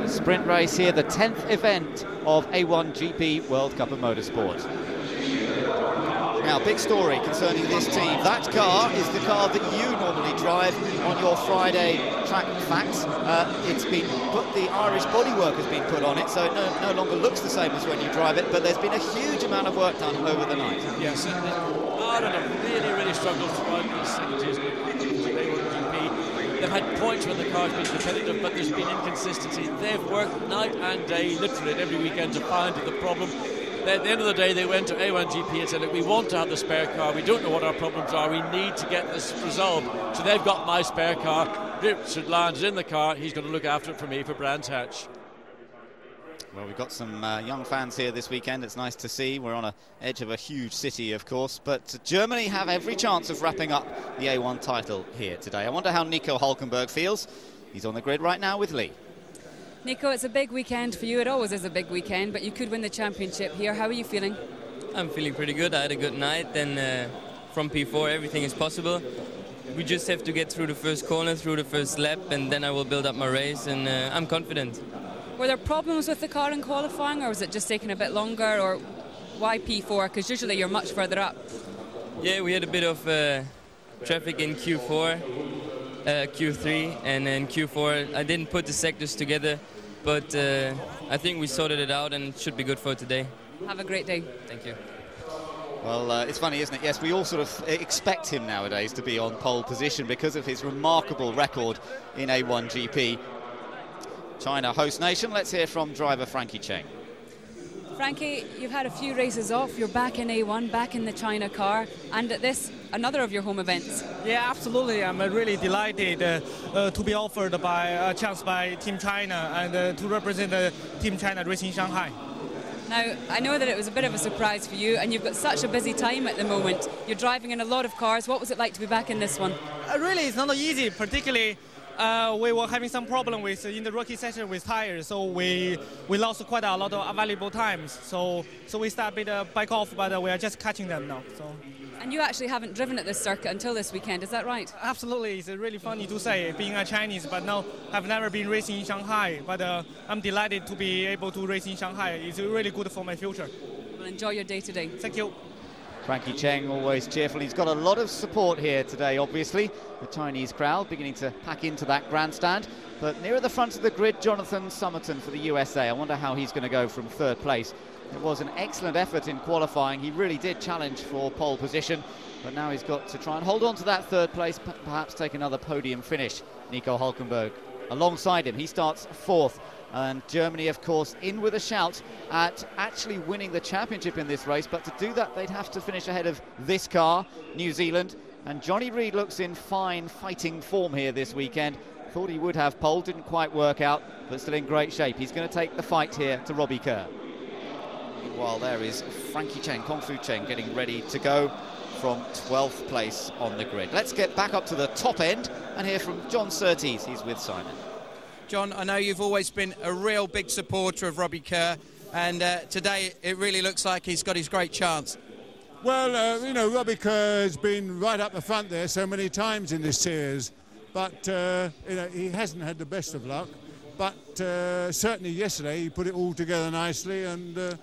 Sprint race here, the 10th event of A1GP World Cup of Motorsport. Now, big story concerning this team. That car is the car that you normally drive on your Friday track facts. It's been put, the Irish bodywork has been put on it, so it no longer looks the same as when you drive it, but there's been a huge amount of work done over the night. Yes, Ireland have really struggled throughout these stages with A1GP. They've had points when the car's been competitive, but there's been inconsistency. They've worked night and day, literally every weekend, to find the problem. At the end of the day, they went to A1GP and said, look, we want to have the spare car. We don't know what our problems are. We need to get this resolved. So they've got my spare car. Richard Lyons is in the car. He's going to look after it for me for Brands Hatch. Well, we've got some young fans here this weekend. It's nice to see. We're on the edge of a huge city, of course. But Germany have every chance of wrapping up the A1 title here today. I wonder how Nico Hulkenberg feels. He's on the grid right now with Lee. Nico, it's a big weekend for you. It always is a big weekend, but you could win the championship here. How are you feeling? I'm feeling pretty good. I had a good night, and from P4 everything is possible. We just have to get through the first corner, through the first lap, and then I will build up my race, and I'm confident. Were there problems with the car in qualifying, or was it just taking a bit longer, or why P4? Because usually you're much further up. Yeah, we had a bit of traffic in Q4. Q3, and in Q4 I didn't put the sectors together, but I think we sorted it out and it should be good for today. Have a great day. Thank you. Well, it's funny, isn't it? Yes, we all sort of expect him nowadays to be on pole position because of his remarkable record in A1GP. China host nation. Let's hear from driver Frankie Cheng. Frankie, you've had a few races off. You're back in A1, back in the China car, and at this, another of your home events. Yeah, absolutely. I'm really delighted to be offered a chance by Team China and to represent Team China Racing Shanghai. Now, I know that it was a bit of a surprise for you, and you've got such a busy time at the moment. You're driving in a lot of cars. What was it like to be back in this one? Really, it's not easy, particularly we were having some problem with in the rookie session with tires, so we lost quite a lot of valuable times. So we started back off, but we are just catching them now. So. And you actually haven't driven at this circuit until this weekend, is that right? Absolutely, it's really funny to say, being a Chinese, but now I've never been racing in Shanghai. But I'm delighted to be able to race in Shanghai. It's really good for my future. Well, enjoy your day today. Thank you. Frankie Cheng, always cheerful. He's got a lot of support here today, obviously. The Chinese crowd beginning to pack into that grandstand. But nearer the front of the grid, Jonathan Somerton for the USA. I wonder how he's going to go from third place. It was an excellent effort in qualifying. He really did challenge for pole position. But now he's got to try and hold on to that third place, perhaps take another podium finish. Nico Hulkenberg alongside him. He starts fourth. And Germany, of course, in with a shout at actually winning the championship in this race. But to do that, they'd have to finish ahead of this car, New Zealand. And Johnny Reid looks in fine fighting form here this weekend. Thought he would have pole, didn't quite work out, but still in great shape. He's going to take the fight here to Robbie Kerr. Meanwhile, there is Frankie Cheng, Kung Fu Cheng, getting ready to go from 12th place on the grid. Let's get back up to the top end and hear from John Surtees. He's with Simon. John, I know you've always been a real big supporter of Robbie Kerr, and today it really looks like he's got his great chance. Well, you know, Robbie Kerr has been right up the front there so many times in this series, but you know, he hasn't had the best of luck. But certainly yesterday he put it all together nicely, and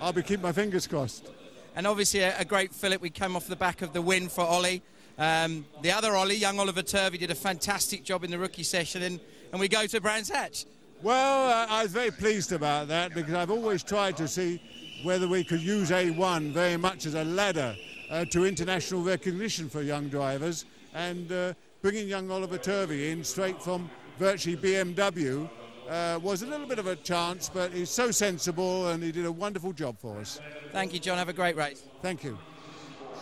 I'll be keeping my fingers crossed. And obviously a great fillip. We came off the back of the win for Ollie. The other Ollie, young Oliver Turvey, did a fantastic job in the rookie session, and we go to Brands Hatch. Well, I was very pleased about that, because I've always tried to see whether we could use A1 very much as a ladder to international recognition for young drivers, and bringing young Oliver Turvey in straight from virtually BMW was a little bit of a chance, but he's so sensible and he did a wonderful job for us. Thank you, John. Have a great race. Thank you.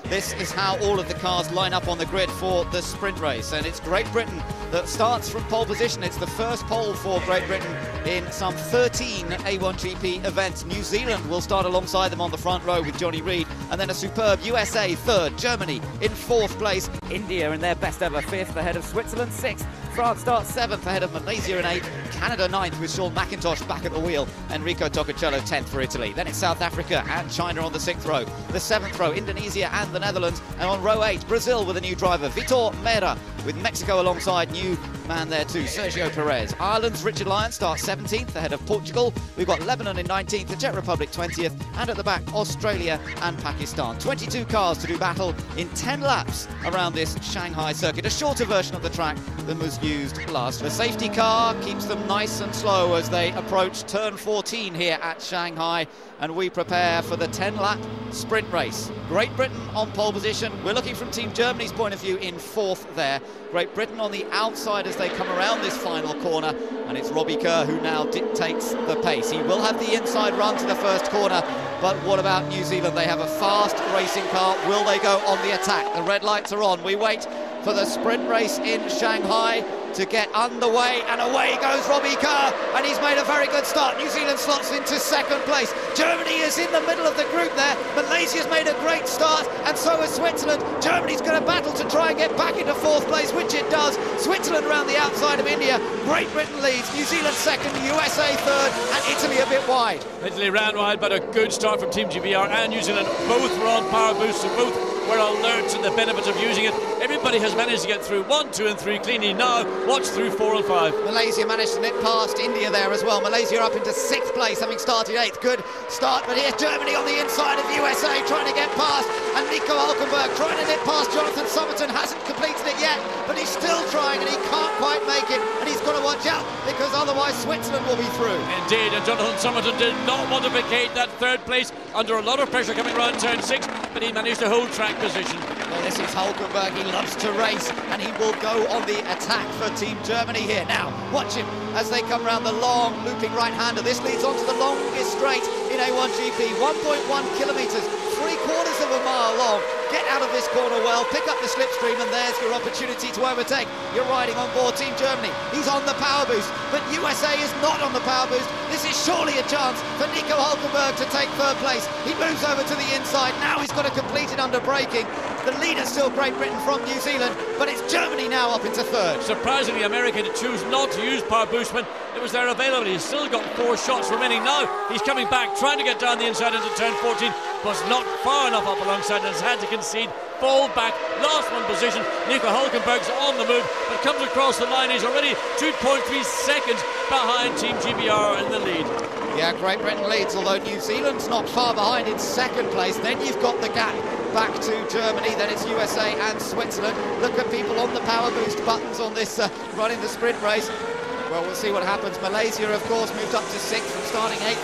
This is how all of the cars line up on the grid for the sprint race, and it's Great Britain that starts from pole position. It's the first pole for Great Britain in some 13 A1GP events. New Zealand will start alongside them on the front row with Johnny Reid, and then a superb USA third, Germany in fourth place, India in their best ever fifth ahead of Switzerland sixth, France starts seventh ahead of Malaysia in eighth, Canada ninth with Sean McIntosh back at the wheel, Enrico Tocacello 10th for Italy. Then it's South Africa and China on the sixth row, the seventh row Indonesia and the Netherlands, and on row 8 Brazil with a new driver, Vitor Meira, with Mexico alongside, new man there too, Sergio Perez. Ireland's Richard Lyon starts 17th ahead of Portugal. We've got Lebanon in 19th, the Czech Republic 20th, and at the back Australia and Pakistan. 22 cars to do battle in 10 laps around this Shanghai circuit, a shorter version of the track than was used last. The safety car keeps them nice and slow as they approach turn 14 here at Shanghai, and we prepare for the 10-lap sprint race. Great Britain on pole position. We're looking from Team Germany's point of view in 4th there. Great Britain on the outside as they come around this final corner, and it's Robbie Kerr who now dictates the pace. He will have the inside run to the first corner, but what about New Zealand? They have a fast racing car. Will they go on the attack? The red lights are on. We wait for the sprint race in Shanghai to get underway, and away goes Robbie Kerr, and he's made a very good start. New Zealand slots into 2nd place. Germany is in the middle of the group there. Malaysia's made a great start, and so has Switzerland. Germany's going to battle to try and get back into 4th place, which it does. Switzerland around the outside of India. Great Britain leads. New Zealand 2nd, USA 3rd, and Italy a bit wide. Italy ran wide, but a good start from Team GBR and New Zealand. Both were on power boosts, and both were alert to the benefits of using it. Everybody has managed to get through 1, 2 and 3 cleanly. Now watch through 4 and 5. Malaysia managed to nip past India there as well. Malaysia up into 6th place, having started 8th. Good start, but here's Germany on the inside of USA trying to get past, and Nico Hülkenberg trying to nip past Jonathan Somerton. Hasn't completed it yet, but he's still trying, and he can't quite make it, and he's got to watch out because otherwise Switzerland will be through. Indeed, and Jonathan Somerton did not want to vacate that 3rd place under a lot of pressure coming around turn 6, but he managed to hold track position. Well, this is Hülkenberg. He loves to race, and he will go on the attack for Team Germany here. Now, watch him as they come round the long looping right-hander. This leads on to the longest straight in A1GP, 1.1 kilometres, 3/4 of a mile long. Get out of this corner well, pick up the slipstream, and there's your opportunity to overtake. You're riding on board Team Germany. He's on the power boost, but USA is not on the power boost. This is surely a chance for Nico Hülkenberg to take 3rd place. He moves over to the inside. Now he's got to complete it under braking. The leader's still Great Britain from New Zealand, but it's Germany now up into 3rd. Surprisingly, America to choose not to use power boost when it was there available. He's still got 4 shots remaining. Now he's coming back, trying to get down the inside into turn 14, was not far enough up alongside and has had to concede. Fall back, last one position. Nico Hülkenberg's on the move, but comes across the line. He's already 2.3 seconds behind Team GBR in the lead. Yeah, Great Britain leads, although New Zealand's not far behind in 2nd place. Then you've got the gap back to Germany, then it's USA and Switzerland. Look at people on the power boost buttons on this running the sprint race. Well, we'll see what happens. Malaysia, of course, moved up to 6th from starting 8th.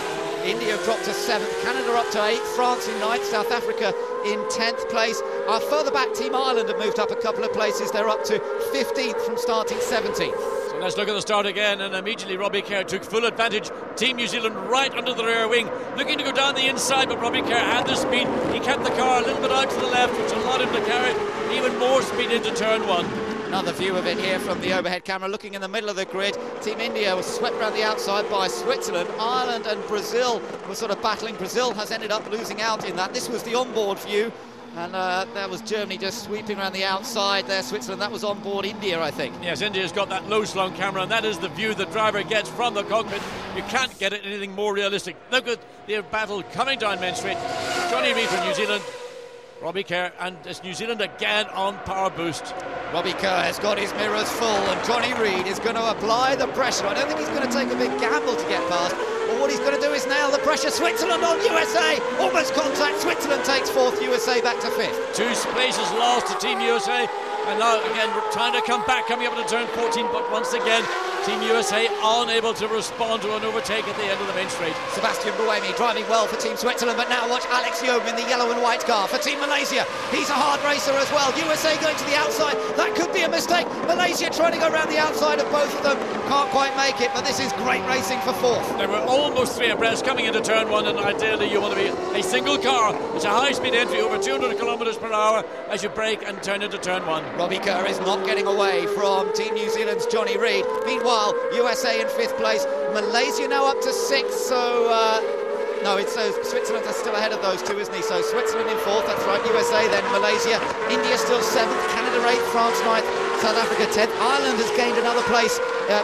India dropped to 7th, Canada up to 8th, France in 9th, South Africa in 10th place. Our further back Team Ireland have moved up a couple of places. They're up to 15th from starting 17th. So let's look at the start again, and immediately Robbie Kerr took full advantage. Team New Zealand right under the rear wing, looking to go down the inside, but Robbie Kerr had the speed. He kept the car a little bit out to the left, which allowed him to carry even more speed into turn 1. Another view of it here from the overhead camera, looking in the middle of the grid. Team India was swept around the outside by Switzerland. Ireland and Brazil were sort of battling. Brazil has ended up losing out in that. This was the onboard view, and that was Germany just sweeping around the outside there. Switzerland, that was onboard India, I think. Yes, India's got that low slung camera, and that is the view the driver gets from the cockpit. You can't get it anything more realistic. Look at the battle coming down Main Street. Johnny Reid from New Zealand, Robbie Kerr, and it's New Zealand again on power boost. Robbie Kerr has got his mirrors full, and Johnny Reid is going to apply the pressure. I don't think he's going to take a big gamble to get past, but what he's going to do is nail the pressure. Switzerland on USA, almost contact. Switzerland takes 4th, USA back to 5th. 2 places lost to Team USA, and now again trying to come back, coming up into turn 14, but once again Team USA unable to respond to an overtake at the end of the main straight. Sebastian Buemi driving well for Team Switzerland, but now watch Alex Youm in the yellow and white car for Team Malaysia. He's a hard racer as well. USA going to the outside. That could be a mistake. Malaysia trying to go around the outside of both of them. Can't quite make it, but this is great racing for 4th. They were almost 3 abreast coming into turn 1, and ideally you want to be a single car. It's a high-speed entry over 200 kilometres per hour as you brake and turn into turn 1. Robbie Kerr is not getting away from Team New Zealand's Johnny Reid. Meanwhile, USA in 5th place. Malaysia now up to 6th, so no, it's Switzerland is still ahead of those two, isn't he? So Switzerland in 4th, that's right, USA, then Malaysia. India still 7th, Canada 8th, France 9th, South Africa 10th. Ireland has gained another place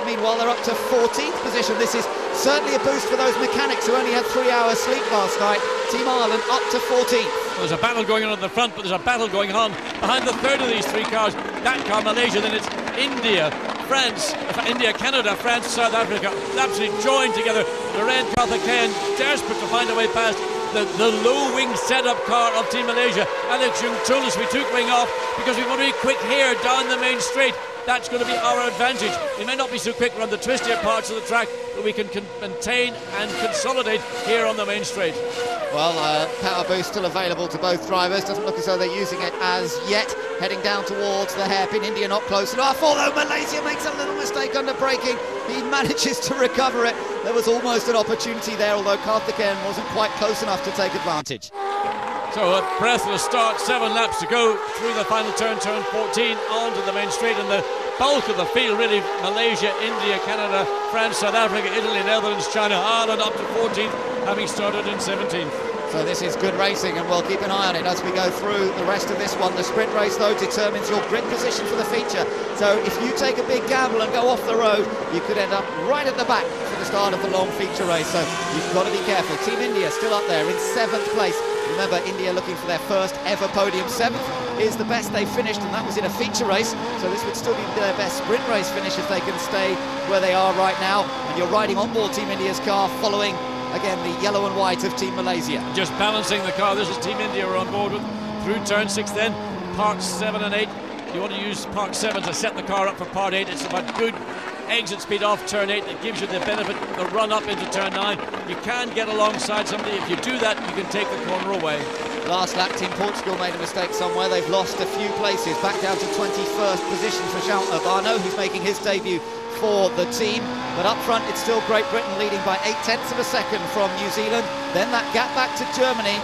Meanwhile, they're up to 14th position. This is certainly a boost for those mechanics who only had 3 hours sleep last night. Team Ireland up to 14th. There's a battle going on at the front, but there's a battle going on behind the third of these 3 cars. That car, Malaysia, then it's India, France, India, Canada, France, South Africa, absolutely joined together. Lorraine Carthagena desperate to find a way past the low-wing setup car of Team Malaysia. Alex Jung told us we took wing off because we want to be quick here down the main straight. That's going to be our advantage. We may not be so quick around the twistier parts of the track, but we can maintain and consolidate here on the main straight. Well, power boost still available to both drivers. Doesn't look as though they're using it as yet. Heading down towards the hairpin. India not close enough, although Malaysia makes a little mistake under braking. He manages to recover it. There was almost an opportunity there, although Carthagena wasn't quite close enough to take advantage. So a breathless start, 7 laps to go through the final turn 14, onto the main straight, and the bulk of the field really, Malaysia, India, Canada, France, South Africa, Italy, Netherlands, China, Ireland up to 14th, having started in 17th. So this is good racing, and we'll keep an eye on it as we go through the rest of this one. The sprint race, though, determines your grid position for the feature. So if you take a big gamble and go off the road, you could end up right at the back for the start of the long feature race. So you've got to be careful. Team India still up there in 7th place. Remember, India looking for their first ever podium. 7th is the best they finished, and that was in a feature race. So this would still be their best sprint race finish if they can stay where they are right now. And you're riding on board Team India's car, following again the yellow and white of Team Malaysia. Just balancing the car. This is Team India we're on board with through turn 6 then. Parts 7 and 8. You want to use part 7 to set the car up for part 8. It's about good exit speed off turn 8 that gives you the benefit, the run up into turn 9. You can get alongside somebody. If you do that, you can take the corner away. Last lap, Team Portugal made a mistake somewhere. They've lost a few places, back down to 21st position for Charles Urbano, who's making his debut for the team. But up front, it's still Great Britain leading by 0.8 of a second from New Zealand. Then that gap back to Germany.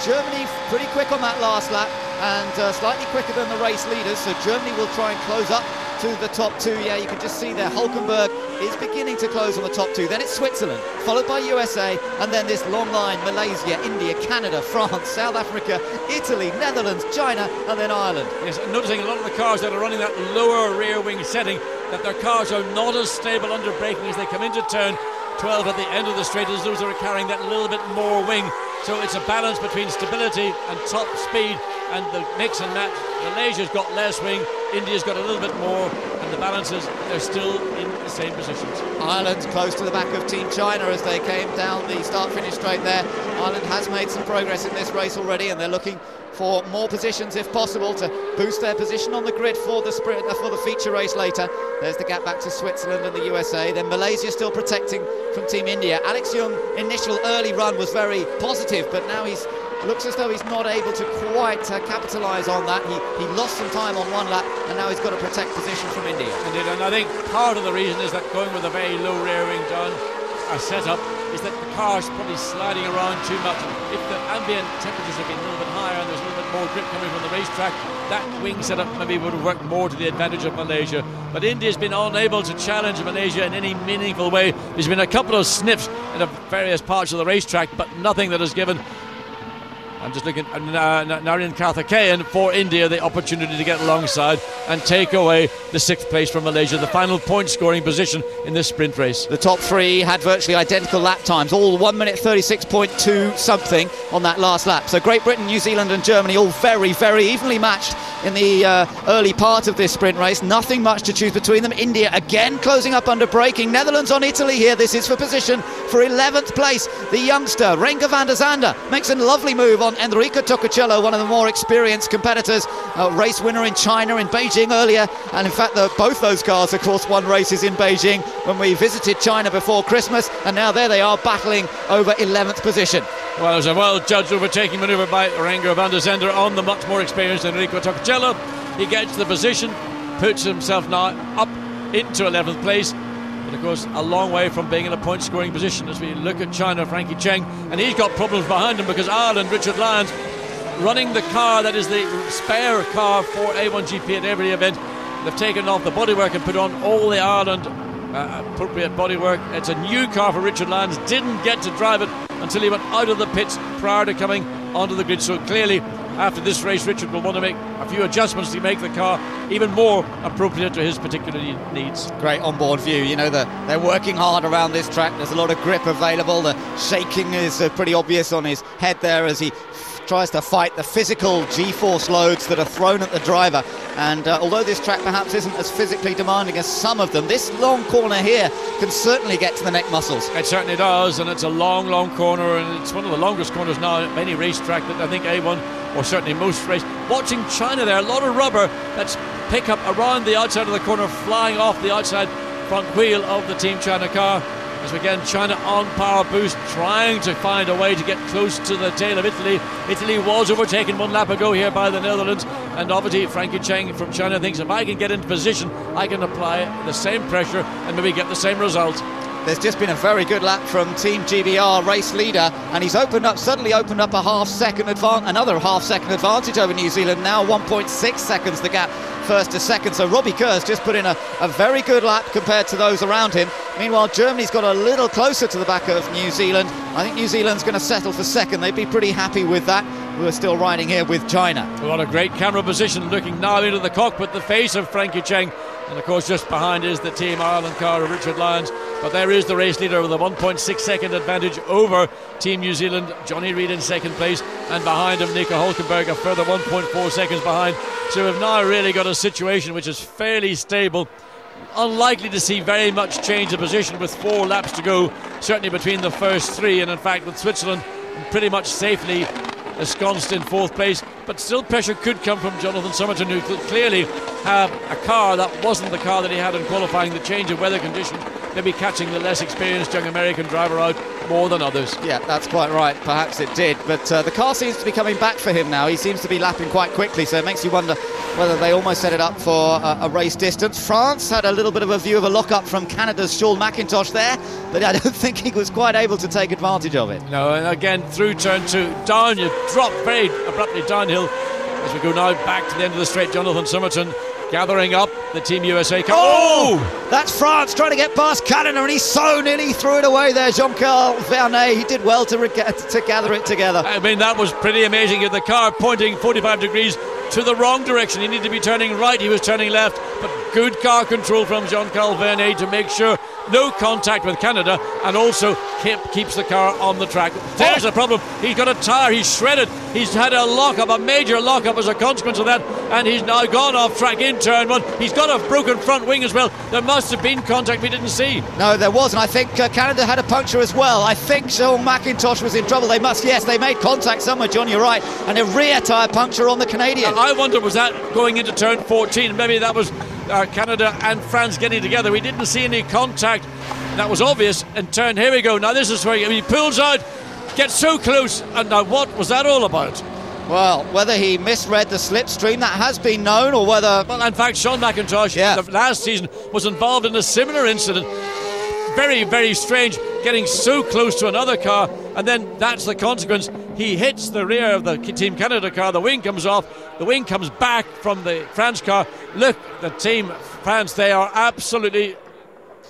Germany pretty quick on that last lap, and slightly quicker than the race leaders. So Germany will try and close up to the top 2. Yeah, you can just see there Hulkenberg is beginning to close on the top 2. Then it's Switzerland, followed by USA, and then this long line: Malaysia, India, Canada, France, South Africa, Italy, Netherlands, China, and then Ireland. Yes, noticing a lot of the cars that are running that lower rear wing setting, that their cars are not as stable under braking as they come into turn 12 at the end of the straight as those that are carrying that little bit more wing. So it's a balance between stability and top speed, and the mix and match. Malaysia's got less wing, India's got a little bit more, and the balances, they're still in the same positions. Ireland's close to the back of Team China as they came down the start-finish straight there. Ireland has made some progress in this race already, and they're looking for more positions if possible to boost their position on the grid for the sprint, for the feature race later. There's the gap back to Switzerland and the USA. Then Malaysia still protecting from Team India. Alex Jung, initial early run was very positive, but now looks as though he's not able to quite capitalise on that. He lost some time on one lap, and now he's got to protect position from India. Indeed, and I think part of the reason is that going with a very low rear wing down our setup is that the car's probably sliding around too much. If the ambient temperatures have been a little bit higher and there's a little bit more grip coming from the racetrack, that wing setup maybe would have worked more to the advantage of Malaysia. But India's been unable to challenge Malaysia in any meaningful way. There's been a couple of sniffs in various parts of the racetrack, but nothing that has given, I'm just looking at Narayan Karthikeyan for India, the opportunity to get alongside and take away the 6th place from Malaysia, the final point scoring position in this sprint race. The top 3 had virtually identical lap times, all 1 minute 36.2 something on that last lap. So Great Britain, New Zealand and Germany all very, very evenly matched in the early part of this sprint race. Nothing much to choose between them. India again closing up under braking. Netherlands on Italy here. This is for position for 11th place. The youngster, Renger van der Zande, makes a lovely move on Enrico Toccocello, one of the more experienced competitors. Race winner in China, in Beijing earlier. And in fact, both those cars, of course, won races in Beijing when we visited China before Christmas. And now there they are battling over 11th position. Well, it was a well-judged overtaking manoeuvre by Renger van der Zande on the much more experienced Enrico Toccocello. He gets the position, puts himself now up into 11th place. But of course, a long way from being in a point-scoring position as we look at China, Frankie Cheng. And he's got problems behind him because Ireland, Richard Lyons, running the car that is the spare car for A1GP at every event. They've taken off the bodywork and put on all the Ireland appropriate bodywork. It's a new car for Richard Lyons. Didn't get to drive it until he went out of the pits prior to coming onto the grid. So clearly after this race, Richard will want to make a few adjustments to make the car even more appropriate to his particular needs. Great onboard view. You know, they're working hard around this track. There's a lot of grip available. The shaking is pretty obvious on his head there as he tries to fight the physical G-force loads that are thrown at the driver. And although this track perhaps isn't as physically demanding as some of them, this long corner here can certainly get to the neck muscles. It certainly does, and it's a long, long corner, and it's one of the longest corners now at any racetrack that I think A1, or certainly most race. Watching China there, a lot of rubber that's pick up around the outside of the corner, flying off the outside front wheel of the Team China car. As again, China on power boost, trying to find a way to get close to the tail of Italy. Italy was overtaken 1 lap ago here by the Netherlands, and obviously Frankie Cheng from China thinks if I can get into position, I can apply the same pressure and maybe get the same result. There's just been a very good lap from Team GBR, race leader, and he's suddenly opened up a another half-second advantage over New Zealand. Now 1.6 seconds the gap, first to second. So Robbie Kerr's just put in a very good lap compared to those around him. Meanwhile, Germany's got a little closer to the back of New Zealand. I think New Zealand's going to settle for second. They'd be pretty happy with that. We're still riding here with China. What a great camera position, looking now into the cockpit, the face of Frankie Cheng. And of course, just behind is the Team Ireland car of Richard Lyons. But there is the race leader with a 1.6 second advantage over Team New Zealand. Johnny Reid in second place, and behind him Nico Hulkenberg a further 1.4 seconds behind. So we've now really got a situation which is fairly stable. Unlikely to see very much change of position with 4 laps to go, certainly between the first 3, and in fact with Switzerland pretty much safely ensconced in 4th place. But still pressure could come from Jonathan Somerton, who could clearly have a car that wasn't the car that he had in qualifying. The change of weather conditions maybe catching the less experienced young American driver out more than others. Yeah, that's quite right. Perhaps it did. But the car seems to be coming back for him now. He seems to be lapping quite quickly, so it makes you wonder whether they almost set it up for a race distance. France had a little bit of a view of a lock-up from Canada's Sean McIntosh there, but I don't think he was quite able to take advantage of it. No, and again, through turn 2, down, you drop very abruptly downhill. As we go now back to the end of the straight, Jonathan Somerton gathering up the Team USA car. Oh! That's France trying to get past Canada, and he so nearly threw it away there, Jean-Carl Vernet. He did well to gather it together. I mean, that was pretty amazing. The car pointing 45 degrees to the wrong direction. He needed to be turning right, he was turning left, but good car control from Jean-Carl Vernet to make sure no contact with Canada, and also keeps the car on the track. There's the problem. He's got a tyre, he's shredded. He's had a lockup, a major lockup as a consequence of that, and he's now gone off track in turn 1. He's got a broken front wing as well. There must have been contact we didn't see. No, there wasn't. I think Canada had a puncture as well. I think Sean McIntosh was in trouble. They made contact somewhere, John, you're right, and a rear tyre puncture on the Canadian. I wonder, was that going into turn 14? Maybe that was Canada and France getting together. We didn't see any contact. That was obvious. And turn, here we go. Now this is where he pulls out, gets so close, and now what was that all about? Well, whether he misread the slipstream, that has been known, or whether... Well, in fact, Sean McIntosh, last season, was involved in a similar incident. Very, very strange, getting so close to another car, and then that's the consequence. He hits the rear of the Team Canada car, the wing comes off, the wing comes back from the France car. Look, the Team France, they are absolutely...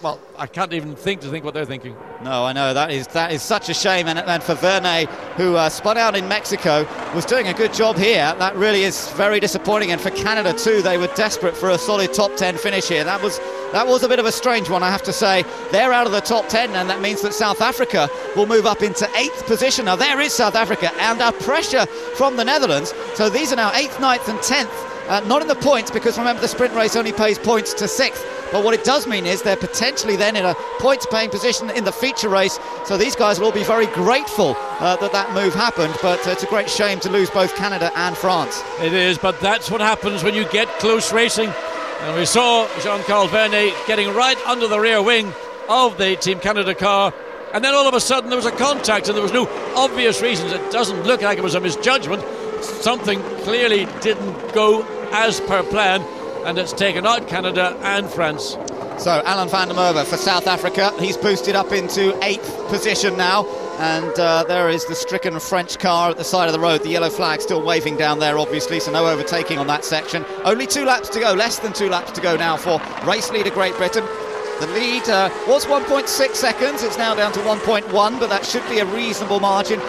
Well, I can't even think what they're thinking. No, I know, that is such a shame, and for Vernet, who spun out in Mexico, was doing a good job here. That really is very disappointing, and for Canada too, they were desperate for a solid top 10 finish here. That was a bit of a strange one, I have to say. They're out of the top 10, and that means that South Africa will move up into 8th position. Now there is South Africa, and pressure from the Netherlands. So these are now 8th, 9th and 10th. Not in the points, because remember the sprint race only pays points to 6th. But what it does mean is they're potentially then in a points-paying position in the feature race. So these guys will all be very grateful that move happened. But it's a great shame to lose both Canada and France. It is, but that's what happens when you get close racing. And we saw Jean-Carl Vernet getting right under the rear wing of the Team Canada car. And then all of a sudden there was a contact, and there was no obvious reasons. It doesn't look like it was a misjudgment. Something clearly didn't go as per plan, and it's taken out Canada and France. So Alan van der Merwe for South Africa, he's boosted up into 8th position now, and there is the stricken French car at the side of the road. The yellow flag still waving down there, obviously, so no overtaking on that section. Only 2 laps to go, less than 2 laps to go now for race leader Great Britain. The lead was 1.6 seconds, it's now down to 1.1, but that should be a reasonable margin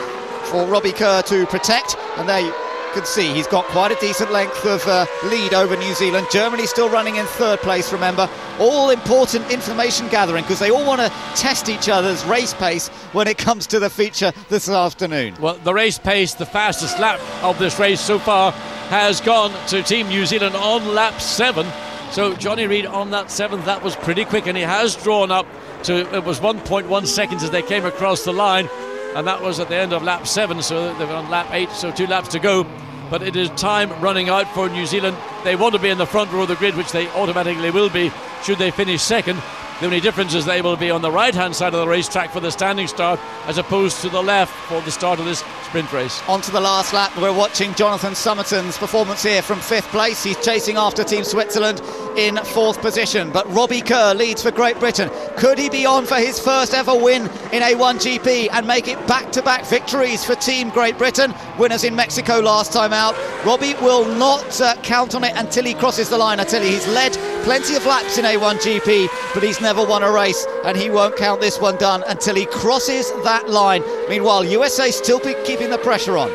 for Robbie Kerr to protect. And there can see he's got quite a decent length of lead over New Zealand. Germany still running in third place, remember. All important information gathering, because they all want to test each other's race pace when it comes to the feature this afternoon. Well, the race pace, the fastest lap of this race so far, has gone to Team New Zealand on lap 7. So Johnny Reid on that 7th, that was pretty quick, and he has drawn up to, it was 1.1 seconds as they came across the line, and that was at the end of lap 7, so they're on lap 8, so 2 laps to go. But it is time running out for New Zealand. They want to be in the front row of the grid, which they automatically will be should they finish second. The only difference is they will be on the right-hand side of the racetrack for the standing start, as opposed to the left for the start of this sprint race. On to the last lap. We're watching Jonathan Somerton's performance here from 5th place. He's chasing after Team Switzerland in 4th position. But Robbie Kerr leads for Great Britain. Could he be on for his first ever win in A1GP and make it back-to-back victories for Team Great Britain? Winners in Mexico last time out. Robbie will not count on it until he crosses the line. I tell you, he's led plenty of laps in A1GP, but he's never won a race, and he won't count this one done until he crosses that line. Meanwhile, USA still keeping the pressure on.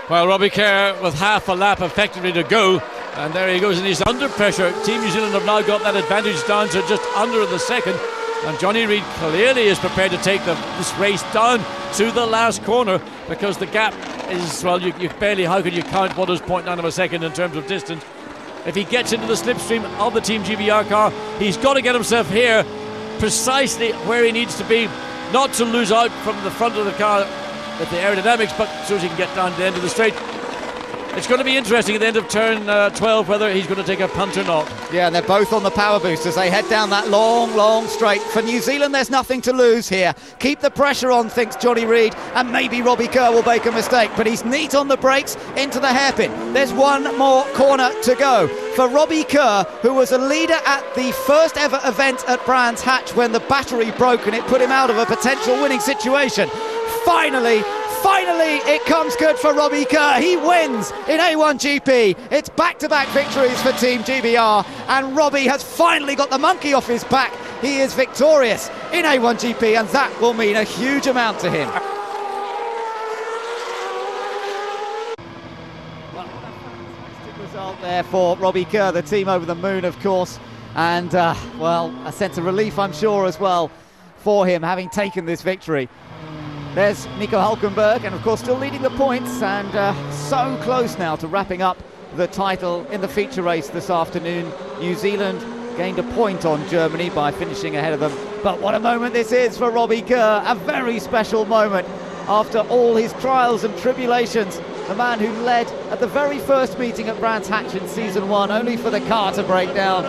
Well, Robbie Kerr with half a lap effectively to go, and there he goes, and he's under pressure. Team New Zealand have now got that advantage down to just under the second, and Johnny Reid clearly is prepared to take this race down to the last corner, because the gap is, well, you barely, how could you count what is 0.9 of a second in terms of distance? If he gets into the slipstream of the Team GBR car, he's got to get himself here precisely where he needs to be, not to lose out from the front of the car with the aerodynamics, but so he can get down to the end of the straight. It's going to be interesting at the end of turn 12 whether he's going to take a punt or not. Yeah, and they're both on the power boost as they head down that long, long straight. For New Zealand, there's nothing to lose here. Keep the pressure on, thinks Johnny Reid, and maybe Robbie Kerr will make a mistake, but he's neat on the brakes into the hairpin. There's one more corner to go. For Robbie Kerr, who was a leader at the first ever event at Brands Hatch when the battery broke and it put him out of a potential winning situation. Finally, it comes good for Robbie Kerr. He wins in A1GP. It's back-to-back victories for Team GBR, and Robbie has finally got the monkey off his back. He is victorious in A1GP, and that will mean a huge amount to him. Well, fantastic result there for Robbie Kerr, the team over the moon, of course, and, well, a sense of relief, I'm sure, as well, for him, having taken this victory. There's Nico Hülkenberg, and of course still leading the points, and so close now to wrapping up the title in the feature race this afternoon. New Zealand gained a point on Germany by finishing ahead of them. But what a moment this is for Robbie Kerr, a very special moment after all his trials and tribulations. The man who led at the very first meeting at Brands Hatch in season 1, only for the car to break down.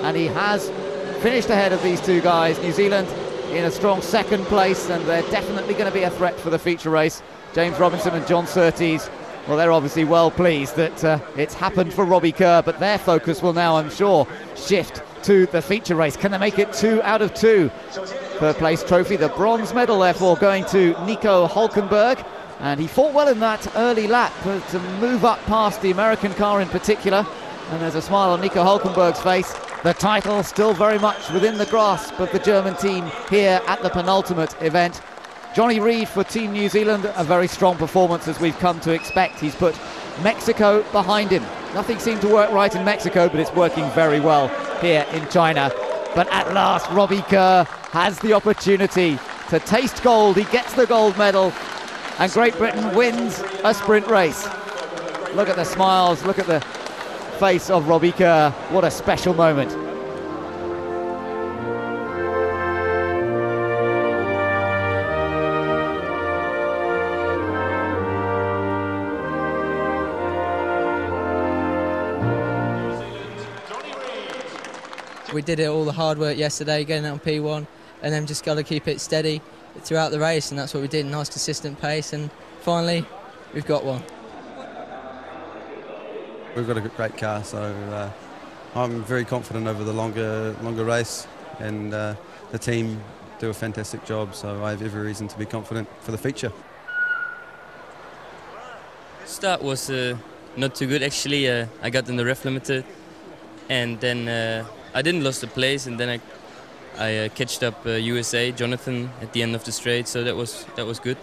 And he has finished ahead of these two guys. New Zealand in a strong 2nd place, and they're definitely going to be a threat for the feature race. James Robinson and John Surtees, well, they're obviously well pleased that it's happened for Robbie Kerr, but their focus will now, I'm sure, shift to the feature race. Can they make it 2 out of 2? Third place trophy, the bronze medal, therefore, going to Nico Hülkenberg. And he fought well in that early lap to move up past the American car in particular. And there's a smile on Nico Hülkenberg's face. The title still very much within the grasp of the German team here at the penultimate event. Johnny Reid for Team New Zealand, a very strong performance as we've come to expect. He's put Mexico behind him. Nothing seemed to work right in Mexico, but it's working very well here in China. But at last, Robbie Kerr has the opportunity to taste gold. He gets the gold medal, and Great Britain wins a sprint race. Look at the smiles, look at the face of Robbie Kerr. What a special moment. We did it all the hard work yesterday, getting it on P1, and then just got to keep it steady throughout the race, and that's what we did. Nice consistent pace, and finally we've got one. We've got a great car, so I'm very confident over the longer race, and the team do a fantastic job, so I have every reason to be confident for the feature. Start was not too good actually. I got in the ref limiter, and then I didn't lose the place, and then I I catched up USA, Jonathan, at the end of the straight, so that was good.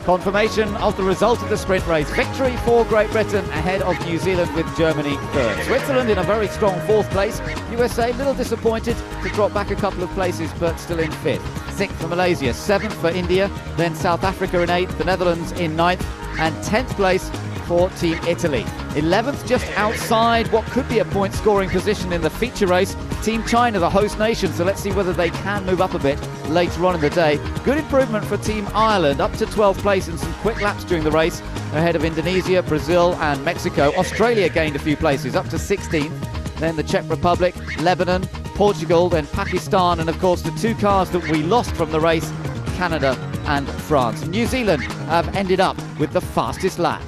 Confirmation of the result of the sprint race. Victory for Great Britain ahead of New Zealand with Germany third. Switzerland in a very strong fourth place. USA a little disappointed to drop back a couple of places but still in fifth. Sixth for Malaysia, seventh for India, then South Africa in eighth, the Netherlands in ninth, and 10th place for Team Italy. 11th just outside what could be a point scoring position in the feature race. Team China, the host nation, so let's see whether they can move up a bit later on in the day. Good improvement for Team Ireland, up to 12th place in some quick laps during the race, ahead of Indonesia, Brazil and Mexico. Australia gained a few places, up to 16th. Then the Czech Republic, Lebanon, Portugal, then Pakistan, and of course the two cars that we lost from the race, Canada and France. New Zealand have ended up with the fastest lap.